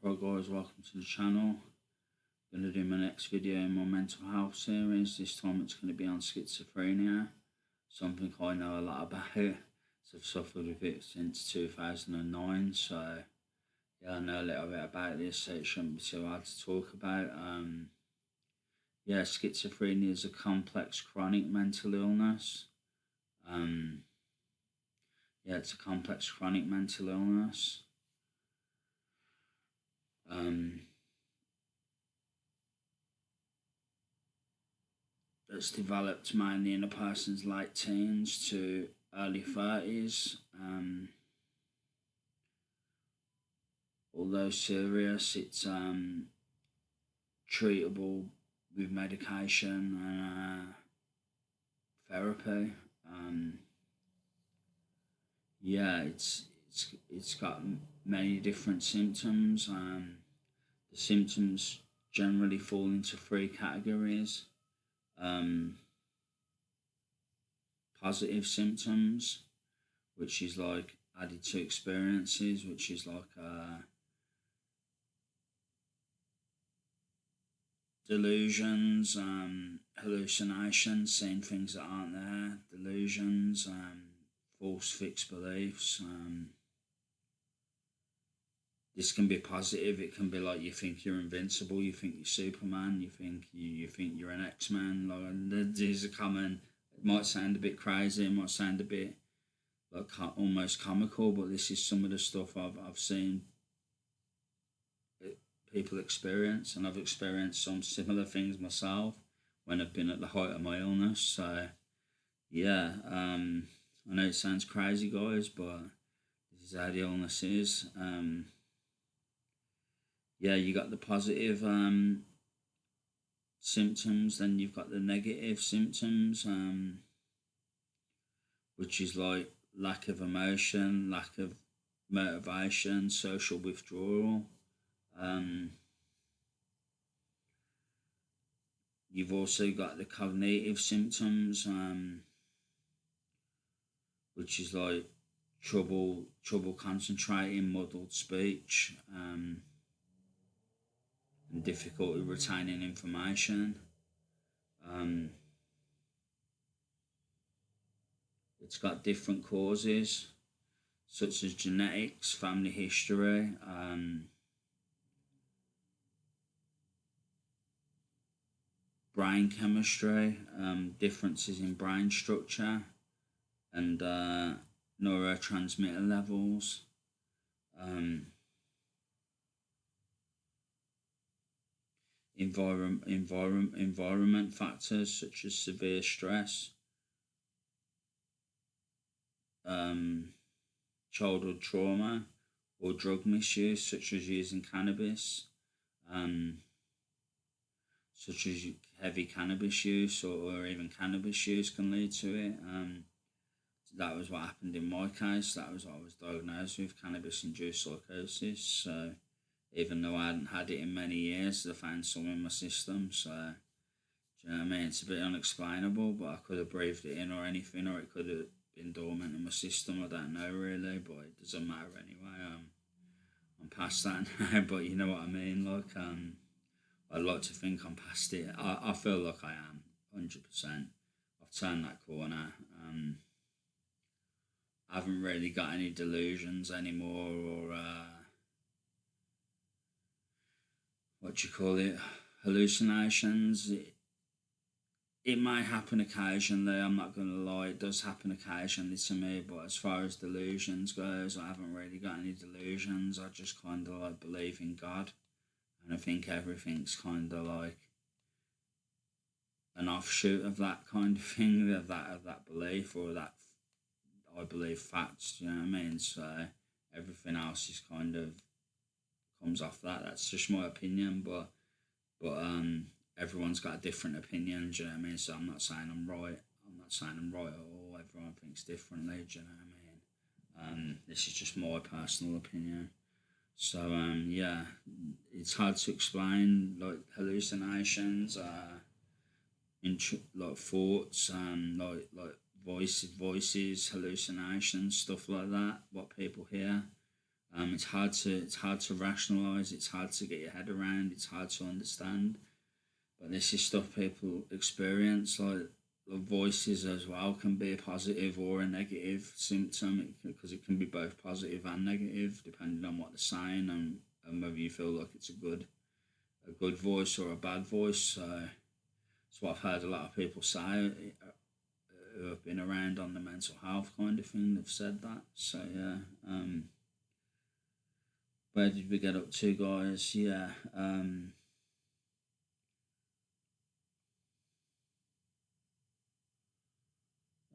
Right guys, welcome to the channel. I'm going to do my next video in my mental health series. This time it's going to be on schizophrenia, something I know a lot about. So I've suffered with it since 2009, so yeah, I know a little bit about this, so it shouldn't be too hard to talk about. Schizophrenia is a complex chronic mental illness. It's a complex chronic mental illness. That's developed mainly in a person's late teens to early 30s. Although serious, it's treatable with medication and therapy. It's got many different symptoms. The symptoms generally fall into three categories. Positive symptoms, which is like added to experiences, which is like delusions, hallucinations, seeing things that aren't there, delusions, false fixed beliefs. This can be positive. It can be like you think you're invincible, you think you're Superman, you think you're an X-Man. Like, these are common. It might sound a bit crazy. It might sound a bit like almost comical, but this is some of the stuff I've seen people experience, and I've experienced some similar things myself when I've been at the height of my illness. So yeah, I know it sounds crazy, guys, but this is how the illness is. You got the positive symptoms, then you've got the negative symptoms, which is like lack of emotion, lack of motivation, social withdrawal. You've also got the cognitive symptoms, which is like trouble concentrating, muddled speech, and difficulty retaining information. It's got different causes, such as genetics, family history, brain chemistry, differences in brain structure, and neurotransmitter levels. Environment factors such as severe stress, childhood trauma, or drug misuse such as using cannabis, such as heavy cannabis use or even cannabis use can lead to it. That was what happened in my case. That was what I was diagnosed with, cannabis-induced psychosis. So even though I hadn't had it in many years, they found some in my system. So, do you know what I mean? It's a bit unexplainable, but I could have breathed it in or anything, or it could have been dormant in my system. I don't know really, but it doesn't matter anyway. I'm past that now, but you know what I mean? Like, I'd like to think I'm past it. I feel like I am, 100%. I've turned that corner. I haven't really got any delusions anymore, or hallucinations. It may happen occasionally, I'm not going to lie, it does happen occasionally to me, but as far as delusions goes, I haven't really got any delusions. I just kind of like believe in God, and I think everything's kind of like an offshoot of that kind of thing, of that belief, or that I believe facts, you know what I mean? So everything else is kind of comes off that. That's just my opinion, but everyone's got a different opinion, do you know what I mean? So I'm not saying I'm right. I'm not saying I'm right at all. Everyone thinks differently, do you know what I mean? This is just my personal opinion. So it's hard to explain, like hallucinations, like thoughts, like voices, hallucinations, stuff like that, what people hear. It's hard to rationalize. It's hard to get your head around. It's hard to understand. But this is stuff people experience. Like the voices as well can be a positive or a negative symptom, because it can be both positive and negative depending on what they're saying, and whether you feel like it's a good voice or a bad voice. So it's what I've heard a lot of people say who have been around on the mental health kind of thing. They've said that. So yeah. Where did we get up to, guys? Yeah.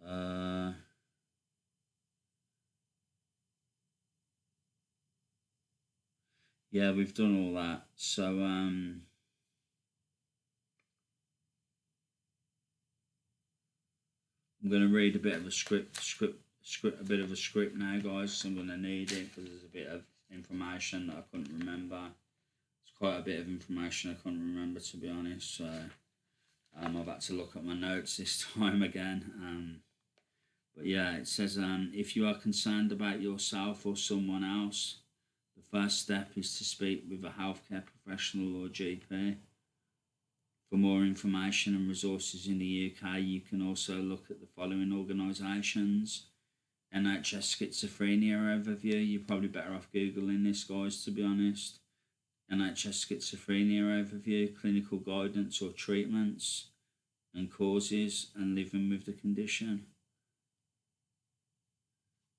Uh, yeah, we've done all that. So I'm going to read a bit of a script, a bit of a script now, guys. So I'm going to need it because there's a bit of information that I couldn't remember. It's quite a bit of information I couldn't remember, to be honest. So I've had to look at my notes this time again. But yeah, it says, if you are concerned about yourself or someone else, the first step is to speak with a healthcare professional or GP. For more information and resources in the UK, you can also look at the following organisations: NHS Schizophrenia Overview. You're probably better off Googling this, guys, to be honest. NHS Schizophrenia Overview, clinical guidance or treatments and causes and living with the condition.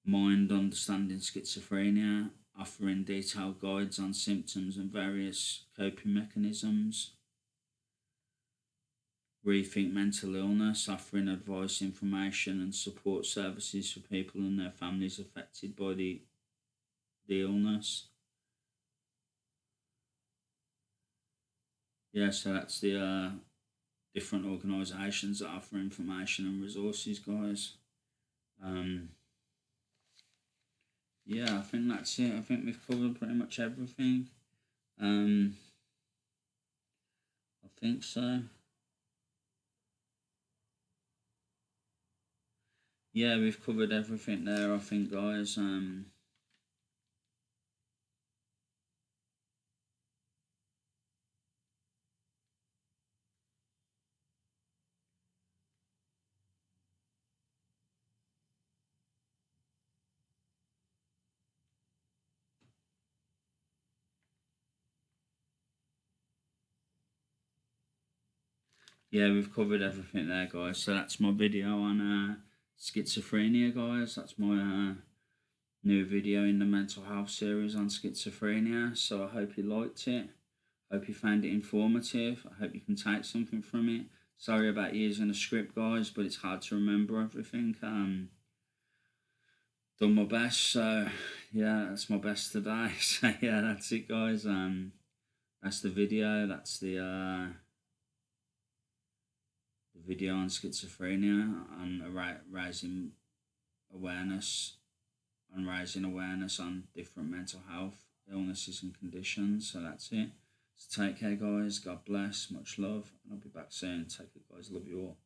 Mind Understanding Schizophrenia, offering detailed guides on symptoms and various coping mechanisms. Rethink Mental Illness, offering advice, information and support services for people and their families affected by the illness. Yeah, so that's the different organisations that offer information and resources, guys. Yeah, I think that's it. I think we've covered pretty much everything. I think so. Yeah, we've covered everything there, I think, guys. Yeah, we've covered everything there, guys. So that's my video on schizophrenia, guys. That's my new video in the mental health series on schizophrenia. So I hope you liked it. Hope you found it informative. I hope you can take something from it. Sorry about using a script, guys, but it's hard to remember everything. Done my best, so yeah, that's my best today. So yeah, that's it, guys. That's the video. That's the video on schizophrenia and raising awareness on different mental health illnesses and conditions. So that's it. So take care, guys. God bless. Much love, and I'll be back soon. Take it, guys. Love you all.